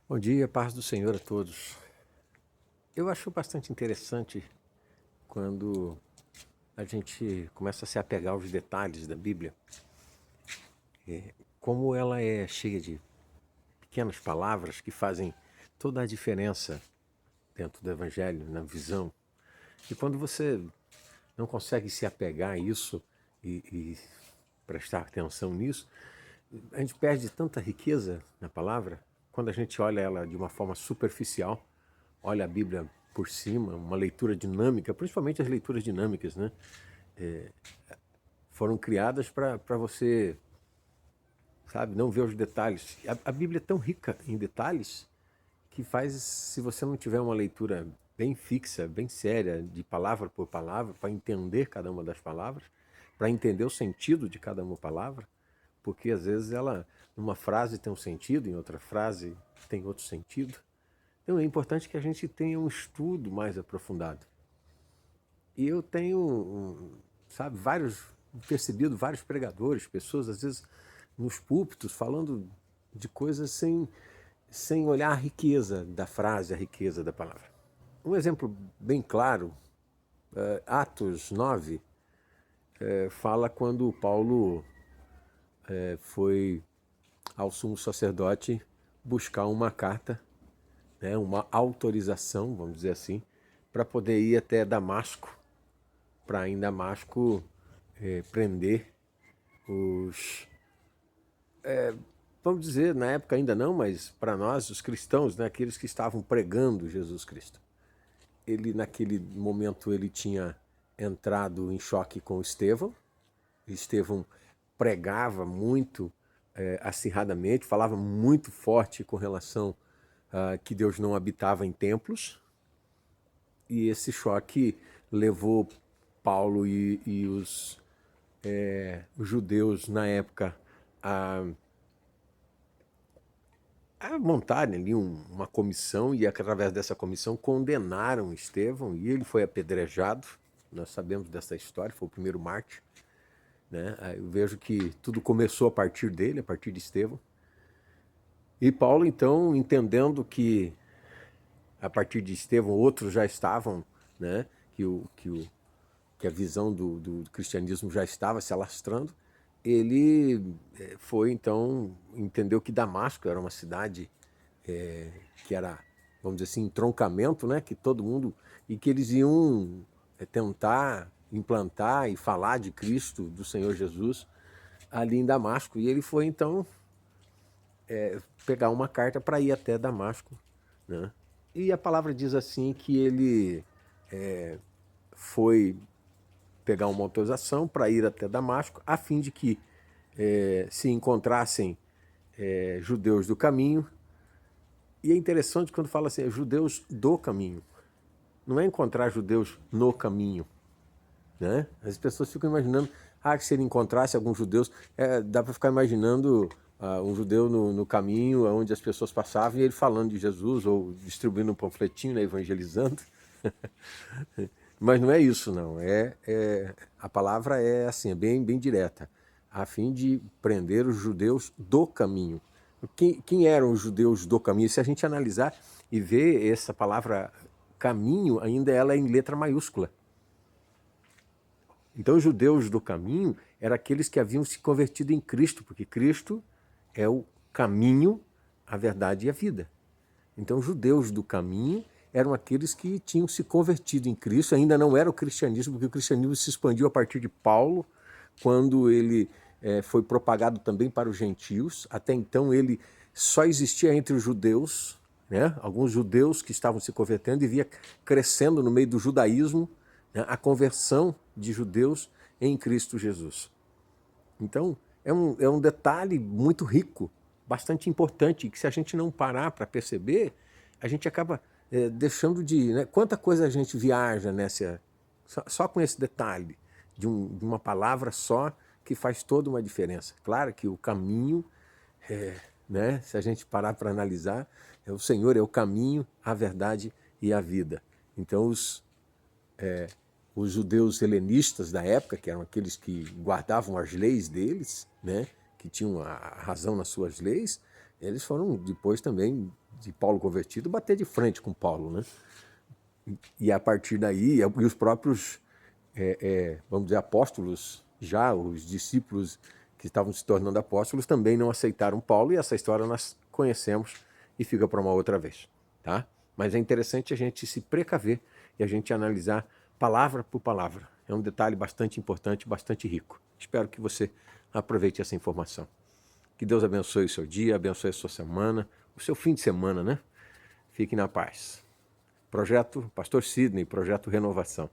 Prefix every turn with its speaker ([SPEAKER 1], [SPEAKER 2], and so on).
[SPEAKER 1] Bom dia, paz do Senhor a todos. Eu acho bastante interessante quando a gente começa a se apegar aos detalhes da Bíblia, como ela é cheia de pequenas palavras que fazem toda a diferença dentro do Evangelho, na visão. E quando você não consegue se apegar a isso e prestar atenção nisso, a gente perde tanta riqueza na palavra quando a gente olha ela de uma forma superficial, olha a Bíblia por cima, uma leitura dinâmica, principalmente as leituras dinâmicas, né? Foram criadas para você, sabe, não ver os detalhes. A Bíblia é tão rica em detalhes que faz, se você não tiver uma leitura bem fixa, bem séria, de palavra por palavra, para entender cada uma das palavras, para entender o sentido de cada uma palavra, porque às vezes ela, numa frase tem um sentido, em outra frase tem outro sentido. Então é importante que a gente tenha um estudo mais aprofundado. E eu tenho, sabe, percebido vários pregadores, pessoas às vezes nos púlpitos falando de coisas sem olhar a riqueza da frase, a riqueza da palavra. Um exemplo bem claro, Atos 9, fala quando Paulo foi ao sumo sacerdote buscar uma carta, né, uma autorização, vamos dizer assim, para poder ir até Damasco, para em Damasco prender os, vamos dizer, na época ainda não, mas para nós, os cristãos, né, aqueles que estavam pregando Jesus Cristo. Ele, naquele momento, ele tinha entrado em choque com Estevão. Estevão pregava muito acirradamente, falava muito forte com relação a que Deus não habitava em templos. E esse choque levou Paulo e os judeus na época a montarem ali uma comissão, e através dessa comissão condenaram Estevão, e ele foi apedrejado. Nós sabemos dessa história, foi o primeiro mártir, né? Eu vejo que tudo começou a partir dele, a partir de Estevão. E Paulo, então, entendendo que a partir de Estevão outros já estavam, né, que a visão do cristianismo já estava se alastrando, ele foi então, entendeu que Damasco era uma cidade que era, vamos dizer assim, entroncamento, né, que todo mundo, e que eles iam tentar implantar e falar de Cristo, do Senhor Jesus, ali em Damasco. E ele foi então pegar uma carta para ir até Damasco, né? E a palavra diz assim que ele foi pegar uma autorização para ir até Damasco, a fim de que se encontrassem judeus do caminho. E é interessante quando fala assim, judeus do caminho. Não é encontrar judeus no caminho, né? As pessoas ficam imaginando, que se ele encontrasse alguns judeus, dá para ficar imaginando um judeu no caminho, onde as pessoas passavam, e ele falando de Jesus, ou distribuindo um panfletinho, né, evangelizando. Mas não é isso, não. A palavra é assim, é bem direta, a fim de prender os judeus do caminho. Quem eram os judeus do caminho? Se a gente analisar e ver essa palavra caminho, ainda ela é em letra maiúscula. Então, os judeus do caminho eram aqueles que haviam se convertido em Cristo, porque Cristo é o caminho, a verdade e a vida. Então, os judeus do caminho eram aqueles que tinham se convertido em Cristo, ainda não era o cristianismo, porque o cristianismo se expandiu a partir de Paulo, quando ele foi propagado também para os gentios. Até então ele só existia entre os judeus, né? Alguns judeus que estavam se convertendo, e via crescendo no meio do judaísmo, né, a conversão de judeus em Cristo Jesus. Então, é um detalhe muito rico, bastante importante, que se a gente não parar para perceber, a gente acaba deixando de... Né, quanta coisa a gente viaja nessa... Só com esse detalhe de uma palavra só que faz toda uma diferença. Claro que o caminho, né, se a gente parar para analisar, o Senhor é o caminho, a verdade e a vida. Então, os judeus helenistas da época, que eram aqueles que guardavam as leis deles, né, que tinham a razão nas suas leis, eles foram depois também de Paulo convertido bater de frente com Paulo, né? E a partir daí, e os próprios, vamos dizer, apóstolos, já os discípulos que estavam se tornando apóstolos também não aceitaram Paulo, e essa história nós conhecemos e fica para uma outra vez, tá? Mas é interessante a gente se precaver e a gente analisar palavra por palavra. É um detalhe bastante importante, bastante rico. Espero que você aproveite essa informação. Que Deus abençoe o seu dia, abençoe a sua semana, o seu fim de semana, né? Fique na paz. Projeto Pastor Sidney, Projeto Renovação.